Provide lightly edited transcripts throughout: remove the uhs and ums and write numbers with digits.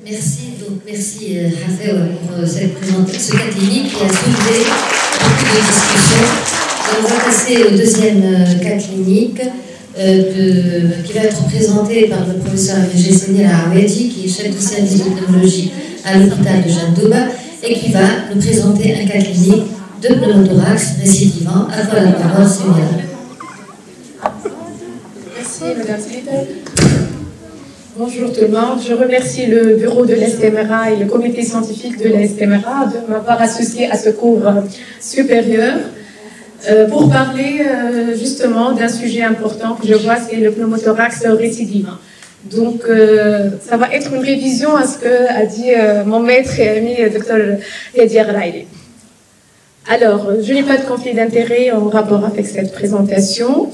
Merci Hafez pour cette présentation, ce cas clinique qui a soulevé beaucoup de discussions. On va passer au deuxième cas clinique qui va être présenté par le professeur Gesseni Al-Aouedi, qui est chef du service de pneumologie à l'hôpital de Jeanne d'Aubin, et qui va nous présenter un cas clinique de pneumothorax récidivant. À toi la parole, Sylvia. Merci, Madame Sylvia. Bonjour tout le monde. Je remercie le bureau de l'STMRA et le comité scientifique de l'STMRA de m'avoir associé à ce cours supérieur pour parler justement d'un sujet important que je vois, c'est le pneumothorax récidivant. Donc, ça va être une révision à ce qu'a dit mon maître et ami, Dr Yadir Raili. Alors, je n'ai pas de conflit d'intérêt en rapport avec cette présentation.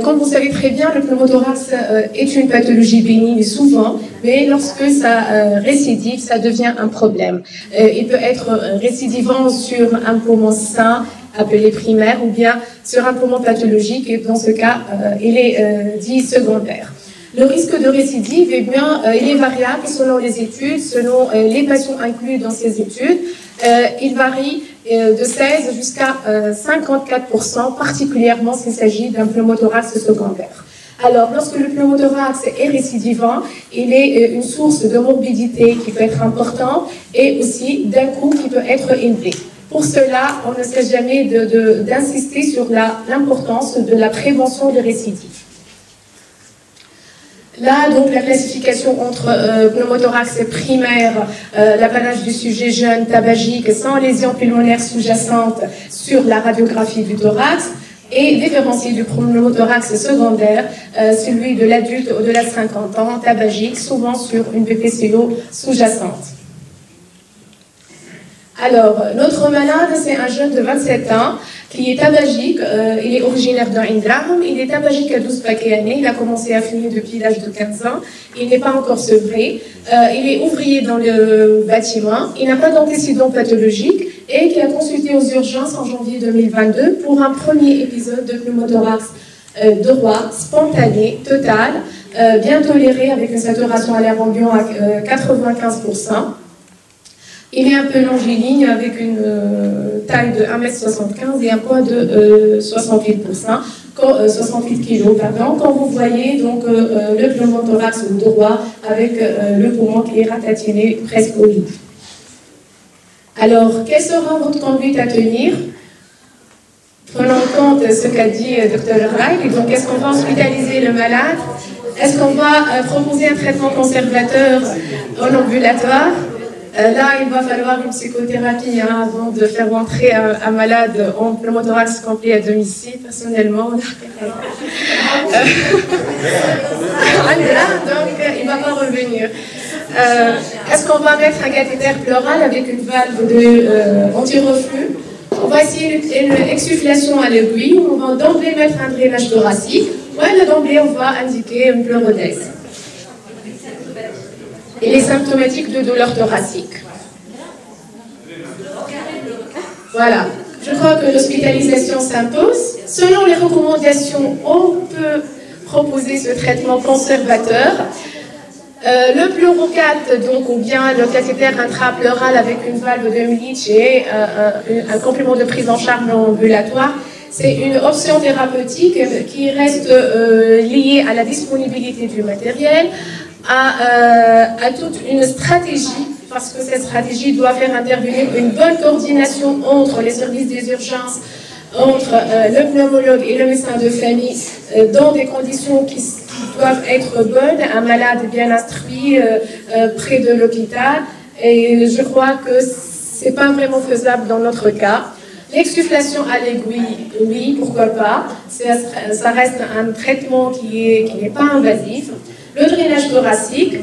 Comme vous savez très bien, le pneumothorax est une pathologie bénigne souvent, mais lorsque ça récidive, ça devient un problème. Il peut être récidivant sur un poumon sain, appelé primaire, ou bien sur un poumon pathologique, et dans ce cas, il est dit secondaire. Le risque de récidive, eh bien, il est variable selon les études, selon les patients inclus dans ces études. Il varie de 16 jusqu'à 54%, particulièrement s'il s'agit d'un pneumothorax secondaire. Alors, lorsque le pneumothorax est récidivant, il est une source de morbidité qui peut être importante et aussi d'un coût qui peut être élevé. Pour cela, on ne cesse jamais d'insister sur l'importance de la prévention de récidive. Là, donc, la classification entre pneumothorax primaire, l'apanage du sujet jeune, tabagique, sans lésion pulmonaire sous-jacente sur la radiographie du thorax, et différencié du pneumothorax secondaire, celui de l'adulte au-delà de 50 ans, tabagique, souvent sur une BPCO sous-jacente. Alors, notre malade, c'est un jeune de 27 ans qui est tabagique. Il est originaire d'Indraham. Il est tabagique à 12 paquets années. Il a commencé à fumer depuis l'âge de 15 ans. Il n'est pas encore sevré. Il est ouvrier dans le bâtiment. Il n'a pas d'antécédent pathologique et qui a consulté aux urgences en janvier 2022 pour un premier épisode de pneumothorax droit, spontané, total, bien toléré avec une saturation à l'air ambiant à 95%. Il est un peu longiligne avec une taille de 1,75 m et un poids de 68 kg. Quand vous voyez donc le pneumothorax droit avec le poumon qui est ratatiné presque au lit. Alors, quelle sera votre conduite à tenir? Prenons en compte ce qu'a dit Dr Raili. Donc, est-ce qu'on va hospitaliser le malade? Est-ce qu'on va proposer un traitement conservateur en ambulatoire? Là, il va falloir une psychothérapie avant de faire rentrer un malade en pneumothorax complet à domicile. Personnellement, donc il ne va pas revenir. Est-ce qu'on va mettre un cathéter pleural avec une valve anti-reflux? On va essayer une exsufflation à l'aiguille. On va d'emblée mettre un drainage thoracique. Ouais, d'emblée, on va indiquer une pleurodèse. Et les symptomatiques de douleur thoracique. Voilà. Je crois que l'hospitalisation s'impose. Selon les recommandations, on peut proposer ce traitement conservateur. Le pleurocat, donc, ou bien le cathéter intrapleural avec une valve de Millich et un complément de prise en charge ambulatoire, c'est une option thérapeutique qui reste liée à la disponibilité du matériel, à toute une stratégie, parce que cette stratégie doit faire intervenir une bonne coordination entre les services des urgences, entre le pneumologue et le médecin de famille, dans des conditions qui doivent être bonnes, un malade bien instruit près de l'hôpital, et je crois que ce n'est pas vraiment faisable dans notre cas. L'exsufflation à l'aiguille, oui, pourquoi pas, ça reste un traitement qui n'est pas invasif. Le drainage thoracique,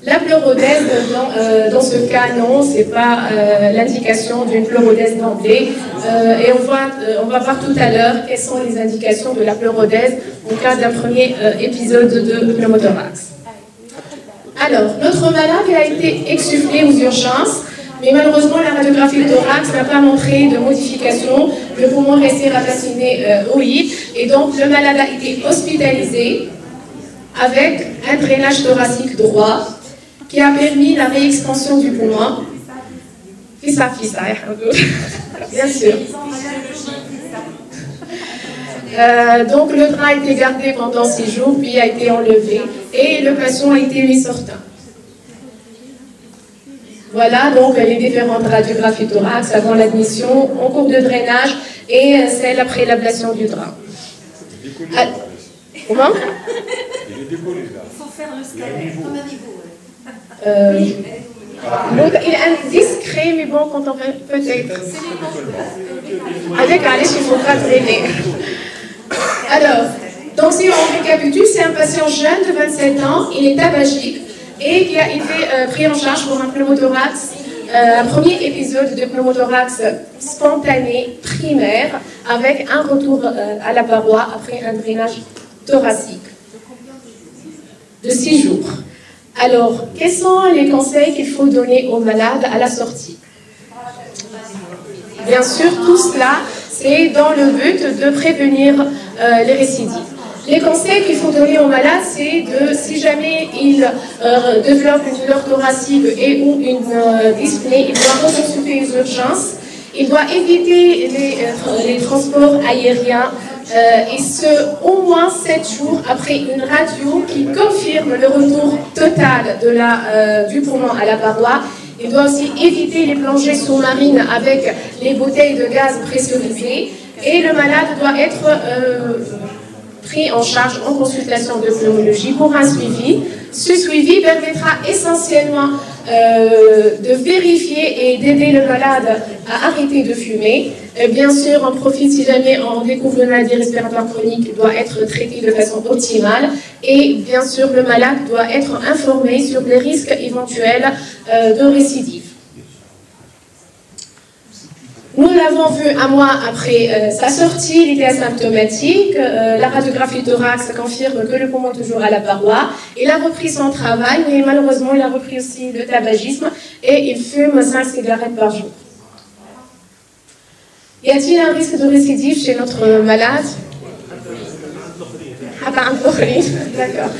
la pleurodèse, dans ce cas, non, ce n'est pas l'indication d'une pleurodèse d'emblée. Et on va voir tout à l'heure quelles sont les indications de la pleurodèse au cas d'un premier épisode de pneumothorax. Alors, notre malade a été exsufflé aux urgences, mais malheureusement, la radiographie du thorax n'a pas montré de modification. Le poumon restait ratatiné au lit, et donc le malade a été hospitalisé avec un drainage thoracique droit qui a permis la réexpansion du poumon. Fissa, bien sûr. Donc le drap a été gardé pendant 6 jours, puis a été enlevé, et le patient a été mis sortant. Voilà donc les différentes radiographies thorax avant l'admission, en cours de drainage et celle après l'ablation du drap. Ah, comment? Il est décollé là. Il faut faire le scanner, comme un niveau. Donc, il est discret, mais bon, quand on va peut-être. Avec Alice, il ne faut pas traîner. Alors, donc si on récapitule, c'est un patient jeune de 27 ans, il est tabagique et qui a été pris en charge pour un pneumothorax, un premier épisode de pneumothorax spontané primaire avec un retour à la paroi après un drainage thoracique de 6 jours. Alors, quels sont les conseils qu'il faut donner aux malades à la sortie? Bien sûr, tout cela, c'est dans le but de prévenir les récidives. Les conseils qu'il faut donner aux malades, c'est de, si jamais il développe une douleur thoracique et ou une dyspnée, il doit consulter les urgences. Il doit éviter les transports aériens et ce, au moins 7 jours après une radio qui confirme le retour total du poumon à la paroi. Il doit aussi éviter les plongées sous-marines avec les bouteilles de gaz pressurisées et le malade doit être pris en charge en consultation de pneumologie pour un suivi. Ce suivi permettra essentiellement de vérifier et d'aider le malade à arrêter de fumer. Bien sûr, on profite si jamais on découvre une maladie respiratoire chronique, doit être traité de façon optimale. Et bien sûr, le malade doit être informé sur les risques éventuels de récidive. Nous l'avons vu un mois après sa sortie, il était asymptomatique. La radiographie thorax confirme que le poumon est toujours à la paroi. Il a repris son travail, mais malheureusement, il a repris aussi le tabagisme et il fume 5 cigarettes par jour. Y a-t-il un risque de récidive chez notre malade? D'accord.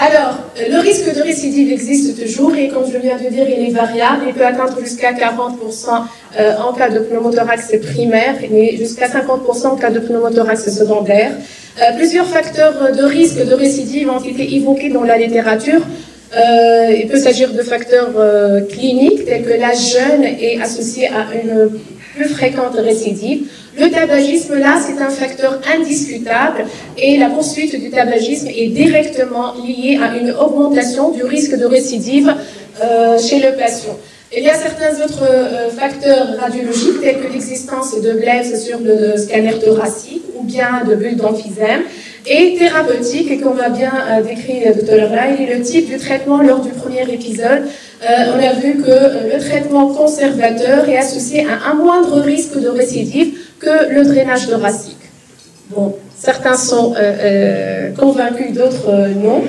Alors, le risque de récidive existe toujours et comme je viens de dire, il est variable. Il peut atteindre jusqu'à 40% en cas de pneumothorax primaire et jusqu'à 50% en cas de pneumothorax secondaire. Plusieurs facteurs de risque de récidive ont été évoqués dans la littérature. Il peut s'agir de facteurs cliniques tels que l'âge jeune est associé à une plus fréquente récidive. Le tabagisme, là, c'est un facteur indiscutable et la poursuite du tabagisme est directement liée à une augmentation du risque de récidive chez le patient. Il y a certains autres facteurs radiologiques tels que l'existence de blèves sur le scanner thoracique ou bien de bulles d'emphysème et thérapeutique, et qu'on va bien décrire tout à l'heure là, il est le type du traitement lors du premier épisode. On a vu que le traitement conservateur est associé à un moindre risque de récidive que le drainage thoracique. Bon, certains sont convaincus, d'autres non.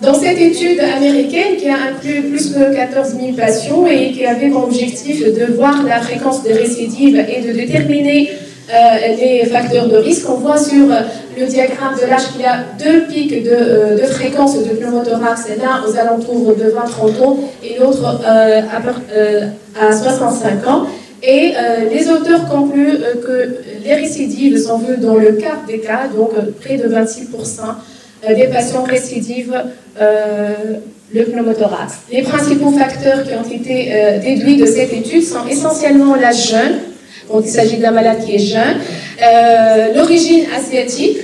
Dans cette étude américaine qui a inclus plus de 14 000 patients et qui avait comme objectif de voir la fréquence des récidives et de déterminer les facteurs de risque, on voit sur le diagramme de l'âge qu'il y a 2 pics de fréquence de pneumothorax, l'un aux alentours de 20-30 ans et l'autre à 65 ans. Et les auteurs concluent que les récidives sont vues dans le quart des cas, donc près de 26% des patients récidivent le pneumothorax. Les principaux facteurs qui ont été déduits de cette étude sont essentiellement l'âge jeune, donc il s'agit d'un malade qui est jeune, l'origine asiatique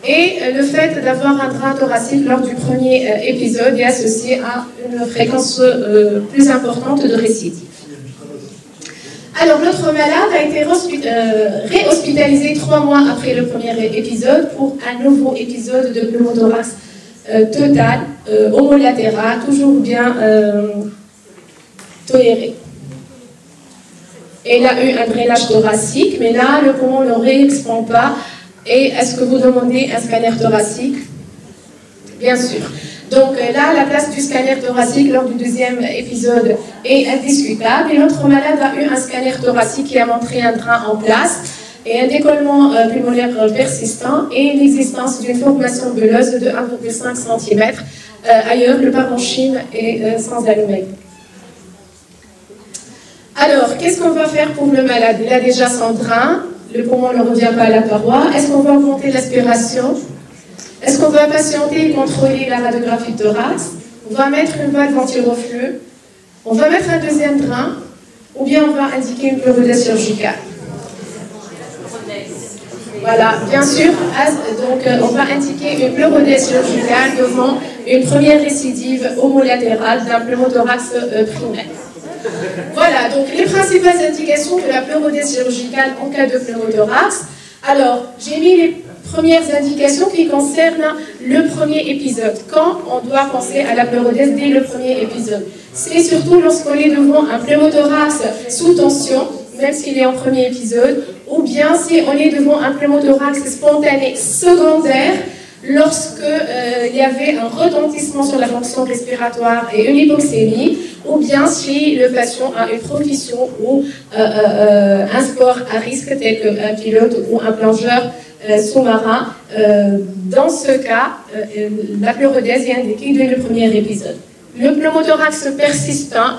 et le fait d'avoir un drain thoracique lors du premier épisode est associé à une fréquence plus importante de récidive. Alors, notre malade a été réhospitalisé 3 mois après le premier épisode pour un nouveau épisode de pneumothorax total, homolatéral, toujours bien toléré. Il a eu un drainage thoracique, mais là, le poumon ne réexpand pas. Et est-ce que vous demandez un scanner thoracique? Bien sûr. Donc là, la place du scanner thoracique lors du deuxième épisode est indiscutable. Et notre malade a eu un scanner thoracique qui a montré un drain en place et un décollement pulmonaire persistant et l'existence d'une formation bulleuse de 1,5 cm ailleurs, le parenchyme est sans allumette. Alors, qu'est-ce qu'on va faire pour le malade? Il a déjà son drain, le poumon ne revient pas à la paroi. Est-ce qu'on va augmenter l'aspiration? Est-ce qu'on va patienter et contrôler la radiographie de thorax? On va mettre une valve anti-reflux. On va mettre un deuxième drain. Ou bien on va indiquer une pleurodèse chirurgicale. Voilà, bien sûr, donc on va indiquer une pleurodèse chirurgicale devant une première récidive homolatérale d'un pneumothorax primaire. Voilà, donc les principales indications de la pleurodèse chirurgicale en cas de pneumothorax. Alors, j'ai mis les premières indications qui concernent le premier épisode. Quand on doit penser à la pleurodèse dès le premier épisode? C'est surtout lorsqu'on est devant un pneumothorax sous tension, même s'il est en premier épisode, ou bien si on est devant un pneumothorax spontané secondaire, lorsque il y avait un retentissement sur la fonction respiratoire et une hypoxémie, ou bien si le patient a une profession ou un sport à risque tel qu'un pilote ou un plongeur sous-marin. Dans ce cas, la pleurodèse est indiquée dès le premier épisode. Le pneumothorax persistant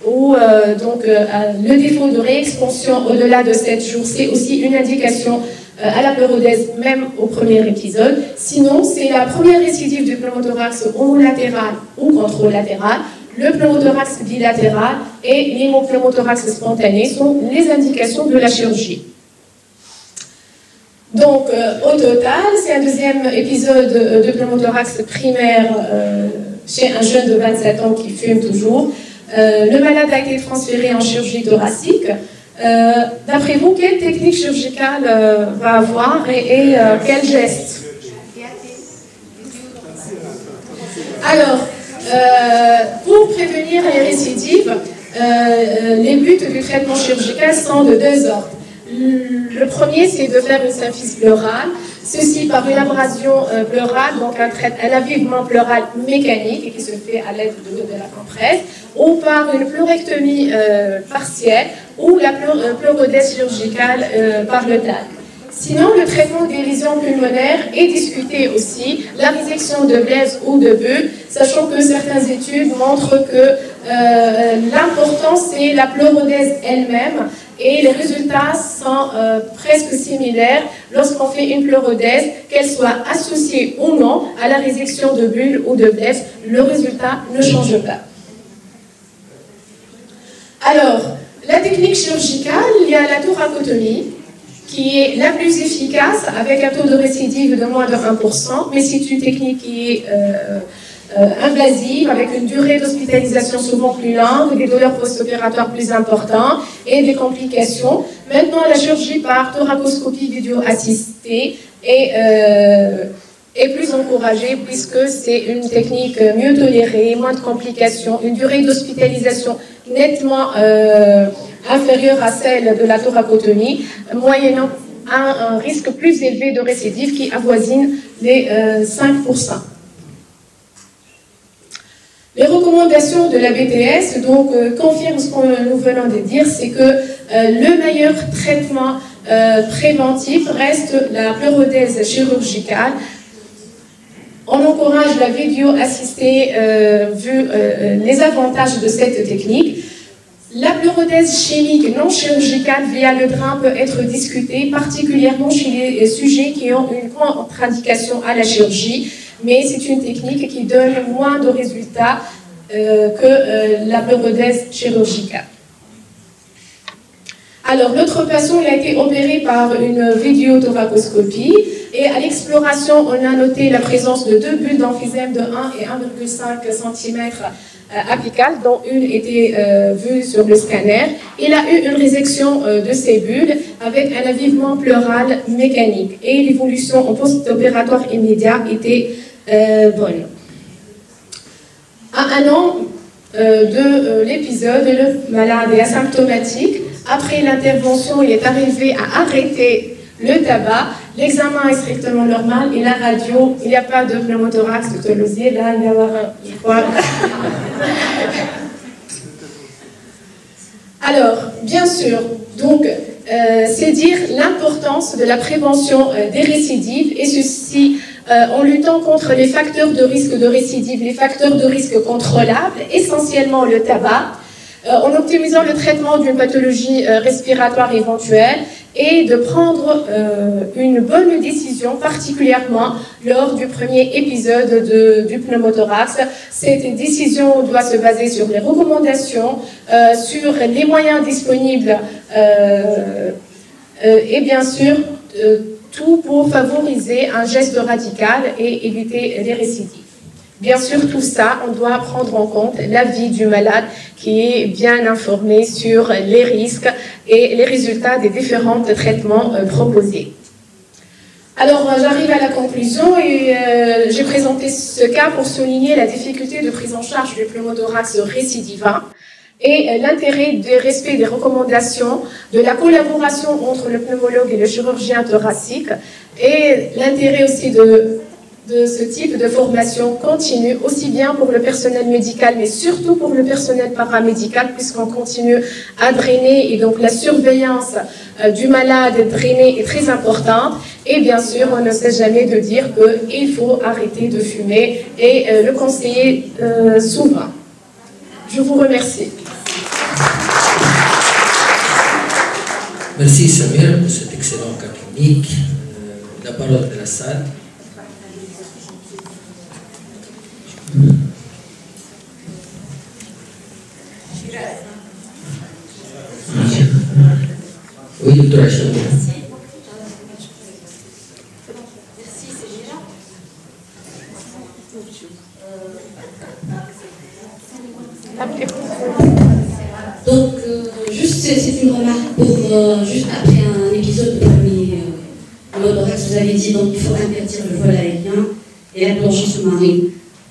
ou le défaut de réexpansion au-delà de 7 jours, c'est aussi une indication à la pleurodèse même au premier épisode. Sinon, c'est la première récidive du pneumothorax homolatéral ou contralatéral, le pneumothorax bilatéral et l'hémopneumothorax spontané sont les indications de la chirurgie. Donc, au total, c'est un deuxième épisode de pneumothorax primaire chez un jeune de 27 ans qui fume toujours. Le malade a été transféré en chirurgie thoracique. D'après vous, quelle technique chirurgicale va avoir et quel geste? Alors, pour prévenir les récidives, les buts du traitement chirurgical sont de deux ordres. Le premier, c'est de faire une symphyse pleurale, ceci par une abrasion pleurale, donc un avivement pleural mécanique qui se fait à l'aide de la compresse, ou par une pleurectomie partielle, ou la pleurodèse chirurgicale par le TAC. Sinon, le traitement des lésions pulmonaires est discuté aussi, la résection de Blaise ou de bulle, sachant que certaines études montrent que l'important c'est la pleurodèse elle-même et les résultats sont presque similaires lorsqu'on fait une pleurodèse, qu'elle soit associée ou non à la résection de bulle ou de Blaise, le résultat ne change pas. Alors, la technique chirurgicale, il y a la thoracotomie, qui est la plus efficace avec un taux de récidive de moins de 1%, mais c'est une technique qui est invasive, avec une durée d'hospitalisation souvent plus longue, des douleurs post-opératoires plus importantes et des complications. Maintenant, la chirurgie par thoracoscopie vidéo-assistée est plus encouragée puisque c'est une technique mieux tolérée, moins de complications, une durée d'hospitalisation nettement inférieure à celle de la thoracotomie, moyennant un risque plus élevé de récidive qui avoisine les 5%. Les recommandations de la BTS donc, confirment ce que nous venons de dire, c'est que le meilleur traitement préventif reste la pleurodèse chirurgicale. On encourage la vidéo assistée vu les avantages de cette technique. La pleurodèse chimique non chirurgicale via le drain peut être discutée, particulièrement chez les sujets qui ont une contre-indication à la chirurgie, mais c'est une technique qui donne moins de résultats que la pleurodèse chirurgicale. Alors, l'autre patient il a été opéré par une vidéothoracoscopie et à l'exploration, on a noté la présence de 2 bulles d'emphysème de 1 et 1,5 cm apicales, dont une était vue sur le scanner. Il a eu une résection de ces bulles avec un avivement pleural mécanique et l'évolution en post-opératoire immédiat était bonne. À 1 an de l'épisode, le malade est asymptomatique. Après l'intervention, il est arrivé à arrêter le tabac. L'examen est strictement normal et la radio, il n'y a pas de pneumothorax de Tolosier. Là, il y a je crois. Alors, bien sûr, donc, c'est dire l'importance de la prévention des récidives et ceci en luttant contre les facteurs de risque de récidive, les facteurs de risque contrôlables, essentiellement le tabac, en optimisant le traitement d'une pathologie respiratoire éventuelle et de prendre une bonne décision, particulièrement lors du premier épisode du pneumothorax. Cette décision doit se baser sur les recommandations, sur les moyens disponibles et bien sûr tout pour favoriser un geste radical et éviter les récidives. Bien sûr, tout ça, on doit prendre en compte l'avis du malade qui est bien informé sur les risques et les résultats des différents traitements proposés. Alors, j'arrive à la conclusion et j'ai présenté ce cas pour souligner la difficulté de prise en charge du pneumothorax récidivant et l'intérêt du respect des recommandations, de la collaboration entre le pneumologue et le chirurgien thoracique et l'intérêt aussi de ce type de formation continue, aussi bien pour le personnel médical, mais surtout pour le personnel paramédical, puisqu'on continue à drainer, et donc la surveillance du malade drainé est très importante. Et bien sûr, on ne sait jamais de dire qu'il faut arrêter de fumer, et le conseiller souvent. Je vous remercie. Merci Samir pour cet excellent cas clinique. La parole de la salle. Oui, docteur Achille. Merci, c'est Gérard. Donc, juste, c'est une remarque pour, juste après un épisode de premier pneumothorax, vous avez dit, donc il faut interdire le vol aérien et la plongée sous-marine.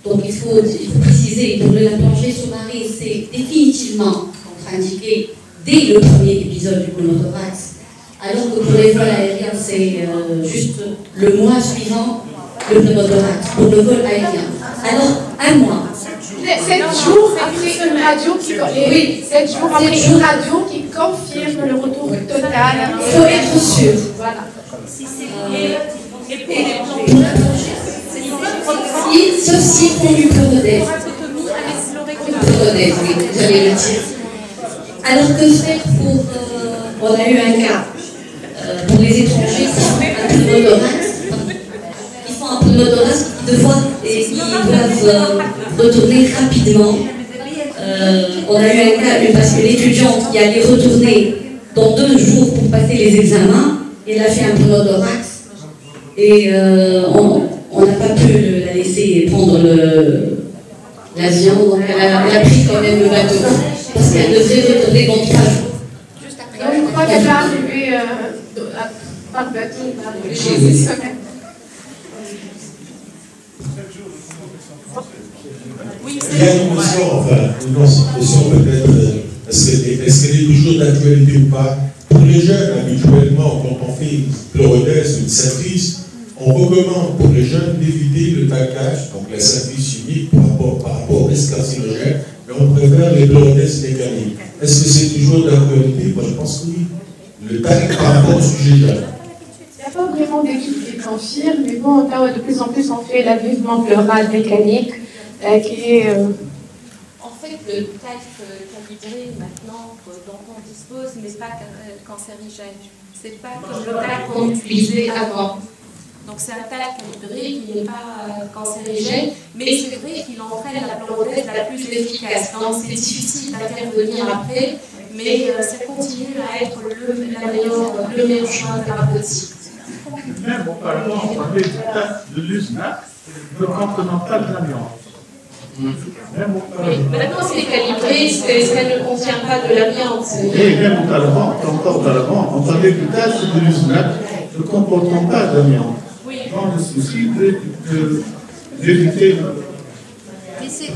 Donc il faut préciser, pour la plongée sous-marine, c'est définitivement contre-indiqué dès le premier épisode du pneumothorax, alors que pour les vols aériens, c'est juste le mois suivant le pneumothorax, pour le vol aérien. Alors, un mois. 7 jours après une radio qui confirme le retour total. Il faut être sûr. Voilà. Sauf s'ils font du prorodèse. Oui, j'allais le dire. Alors que faire pour... on a eu un cas pour les étrangers qui font un pneumothorax. Ils font un pneumothorax qui doivent retourner rapidement. On a eu un cas parce que l'étudiant qui allait retourner dans 2 jours pour passer les examens, il a fait un pneumothorax et on n'a pas pu la laisser prendre l'avion, donc elle a pris quand même le bateau parce qu'elle devrait retourner dans 3 jours. Juste après. Je crois qu'elle va arriver par bateau dans les semaines. Il y a une question peut-être, est-ce qu'elle est toujours d'actualité ou pas? Pour les jeunes, habituellement, quand on fait une pleurodèse ou une syphilis, on recommande pour les jeunes d'éviter le taquage, donc la syphilis chimique par rapport au risque carcinogène, mais on préfère les pleurodèses mécaniques. Est-ce que c'est toujours d'actualité? Moi, je pense que oui. Le tac par rapport au sujet jeune. Il n'y a pas vraiment d'études qui confirment, mais bon, de plus en plus, on fait l'avivement pleural mécanique, qui est... En fait, le talc calibré maintenant dont on dispose n'est pas cancérigène. C'est pas comme le talc qu'on utilisait avant. Donc c'est un talc calibré qui n'est pas cancérigène, mais c'est vrai qu'il entraîne la pleurodèse la plus efficace. Donc c'est difficile d'intervenir après, mais ça continue à être le meilleur choix thérapeutique. Même au Parlement, on parlait du talc de l'USNAC ne contenant pas de l'amiante. Maintenant, c'est calibré, ça ne contient pas de l'amiante. Et même encore auparavant, on parlait du talc de l'USNAC ne comportant pas d'amiante. Oui. Dans le souci d'éviter. Mais c'est je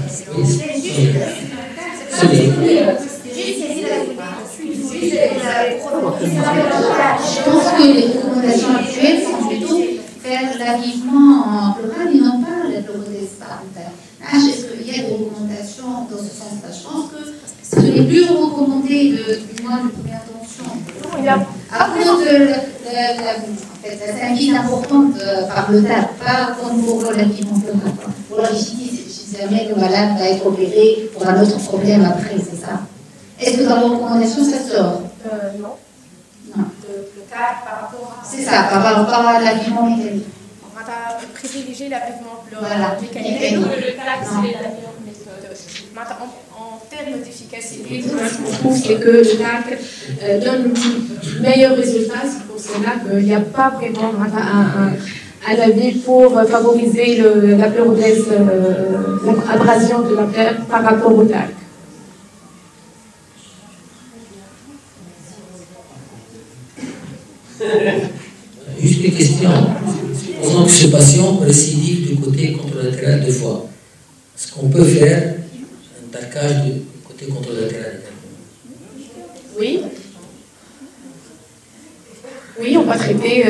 pense que les recommandations actuelles sont plutôt faire l'avivement pleural et non pas la pleurodèse parentale. Est-ce qu'il y a des recommandations dans ce sens-là? Je pense que ce n'est plus recommandé du moins de première tension. À cause de C'est une mise importante par le TAC, pas comme pour la pleurale. Pour la récidive, si jamais le malade va être opéré pour un autre problème après, c'est ça. Est-ce que dans vos recommandations, ça sort? Non. Non. Le TAC par rapport à... C'est ça, par rapport à l'avivement mécanique. On va privilégier l'avivement voilà. mécanique. Le TAC, c'est la meilleure méthode. En termes d'efficacité, ce que je trouve, c'est que le TAC donne le meilleur résultat. C'est pour cela qu'il n'y a pas vraiment un avis pour favoriser la pleurodèse, l'abrasion de la plaie par rapport au TAC. Juste une question. Pendant que ce patient récidive du côté contralatéral deux fois, est-ce qu'on peut faire un talcage du côté contralatéral également? Oui. Oui, on va traiter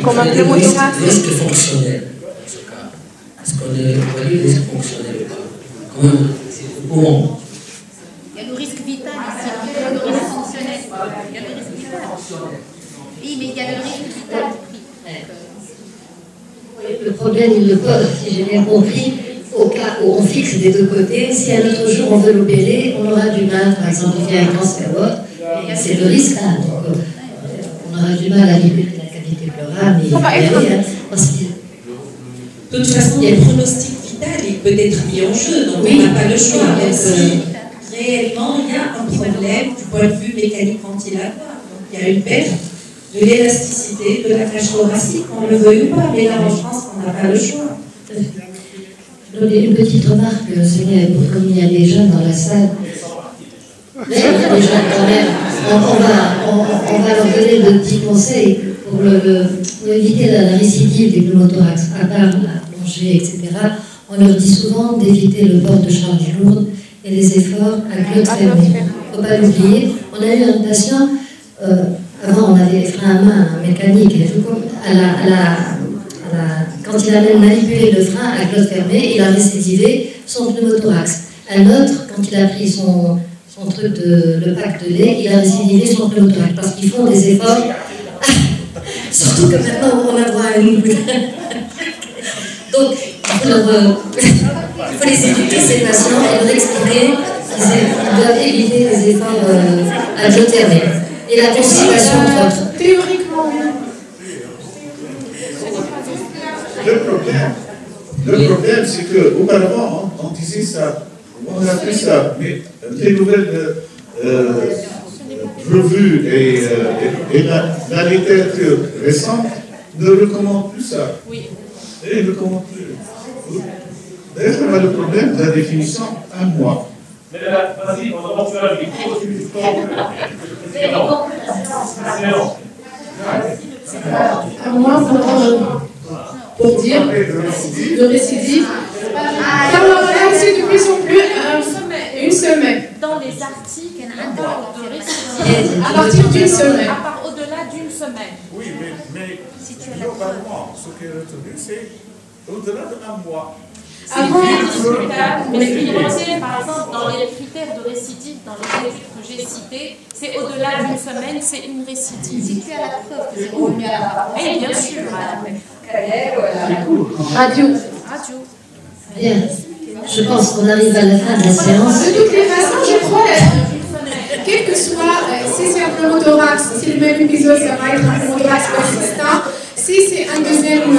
comme un pneumothorax. Risque fonctionnel dans ce cas. Est-ce qu'on évalue le risque fonctionnel ou pas? Quand même, c'est au courant. Il y a le risque vital ici, il y a le risque fonctionnel. Il y a le risque vital. Oui, mais il y a le risque vital. Le problème, il le pose, si j'ai bien compris, au cas où on fixe des deux côtés. Si un autre jour on veut l'opérer, on aura du mal, par exemple, il y a un cancer ou autre, c'est le risque là. Donc, on aura du mal à libérer la cavité pleurale, mais il va y aller. De toute façon, le pronostic vital, il peut être mis en jeu, donc oui, on n'a pas le choix. Même si réellement, il y a un problème du point de vue mécanique ventilatoire. Donc, il y a une perte de l'élasticité de la cage thoracique, on le veuille ou pas, mais là en France, on n'a pas le choix. Une petite remarque, c'est comme il y a des jeunes dans la salle. Mais il y a des jeunes quand même. On va leur donner de petits conseils pour éviter la récidive des pneumothorax, à part la plongée, etc. On leur dit souvent d'éviter le port de charge lourde et les efforts à glotte fermée. Il ne faut pas l'oublier. On a eu un patient. Avant, on avait des freins à main mécaniques et tout. Quand il a même manipulé le frein à glotte fermée, il a récidivé son pneumothorax. Un autre, quand il a pris son truc le pack de lait, il a récidivé son pneumothorax parce qu'ils font des efforts. Surtout que maintenant, on a droit à une. Donc, il faut les éduquer, ces patients, et leur expliquer qu'ils doivent éviter les efforts à glotte fermée. Et la constipation, entre autres. Théoriquement, le problème, c'est qu'auparavant, on disait ça, on appelait ça, mais les nouvelles revues et la littérature récente ne recommandent plus ça. Oui. Et ne recommandent plus. D'ailleurs, on a le problème de la définition à moi. Vas-y, on va faire le micro. Moi, pour dire de récidive, c'est de plus en plus une semaine. Dans les articles, on parle de récidive à partir d'une semaine. Au-delà d'une semaine. Oui, mais globalement, ce qui est retenu, c'est au-delà d'un mois. Avant, mais ce qui retient, par exemple, dans les critères de récidive, dans les études que j'ai citées, c'est au-delà d'une semaine, c'est une récidive. Si tu as la preuve que c'est revenu à la parole. Et bien sûr. Radio. Bien. Je pense qu'on arrive à la fin de la séance. De toutes les façons, je crois, quel que soit, si c'est un pneumothorax, si le même épisode, ça va être un pneumothorax persistant. Si c'est un deuxième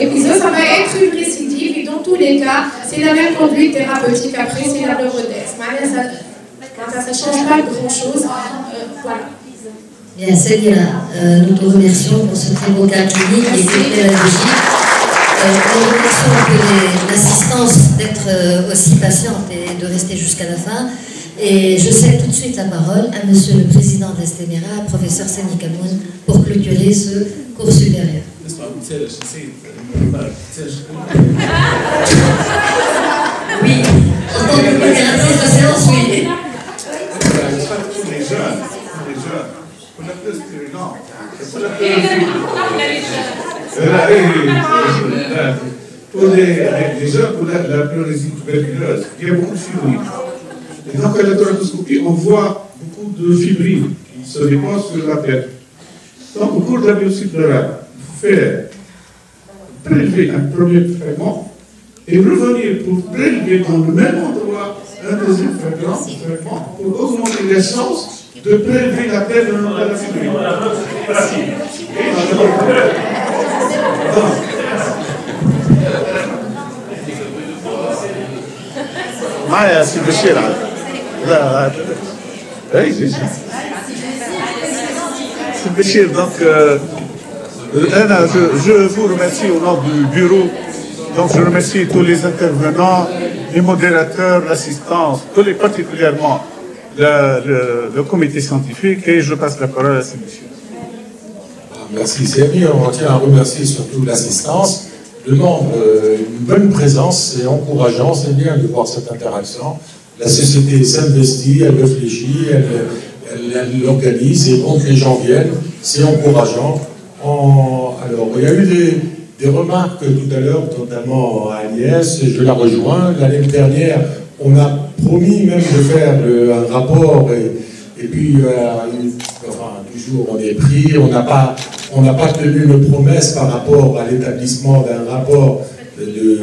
épisode, ça va être une récidive. Et dans tous les cas, c'est la même conduite thérapeutique. Après, c'est la pleurodèse. Ça ne change pas grand-chose. Voilà. Bien, Célia, nous te remercions pour ce très beau cas clinique et très pédagogique. Nous remercions l'assistance d'être aussi patiente et de rester jusqu'à la fin. Et je cède tout de suite la parole à Monsieur le Président de l'Estéméra, professeur Sani Kamoun, pour clôturer ce cours supérieur. Oui, en tant que modératrice de séance, oui. Les jeunes, pour la plus purulente, pour les jeunes, pour la pleurésie tuberculeuse, il y a beaucoup de fibrilles. Et donc, à la thoracoscopie, on voit beaucoup de fibrilles qui se déposent sur la tête. Donc, au cours de la biopsie pleurale, il faire prélever un premier fragment et revenir pour prélever dans le même endroit un deuxième fragment pour augmenter les chances de prélever la terre de la figurine. معايا سي بشير لا اي سي بشير دونك je vous remercie au nom du bureau. Donc je remercie tous les intervenants, les modérateurs, l'assistance, particulièrement le comité scientifique, et je passe la parole à ces messieurs. Merci Samy, on tient à remercier surtout l'assistance. Le nombre, une bonne présence, c'est encourageant, c'est bien de voir cette interaction. La société s'investit, elle réfléchit, elle l'organise, et donc les gens viennent, c'est encourageant. Alors, il y a eu des remarques tout à l'heure, notamment à Agnès, je la rejoins. L'année dernière, on a promis même de faire un rapport, et puis, du jour on est pris, on n'a pas tenu une promesse par rapport à l'établissement d'un rapport de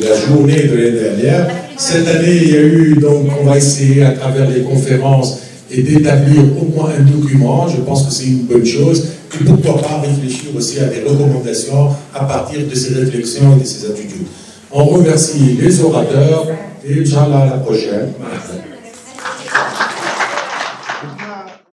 la journée de l'année dernière. Cette année, il y a eu, donc, on va essayer à travers les conférences et d'établir au moins un document. Je pense que c'est une bonne chose. Et pourquoi pas réfléchir aussi à des recommandations à partir de ces réflexions et de ces attitudes. On remercie les orateurs et Inch'Allah à la prochaine.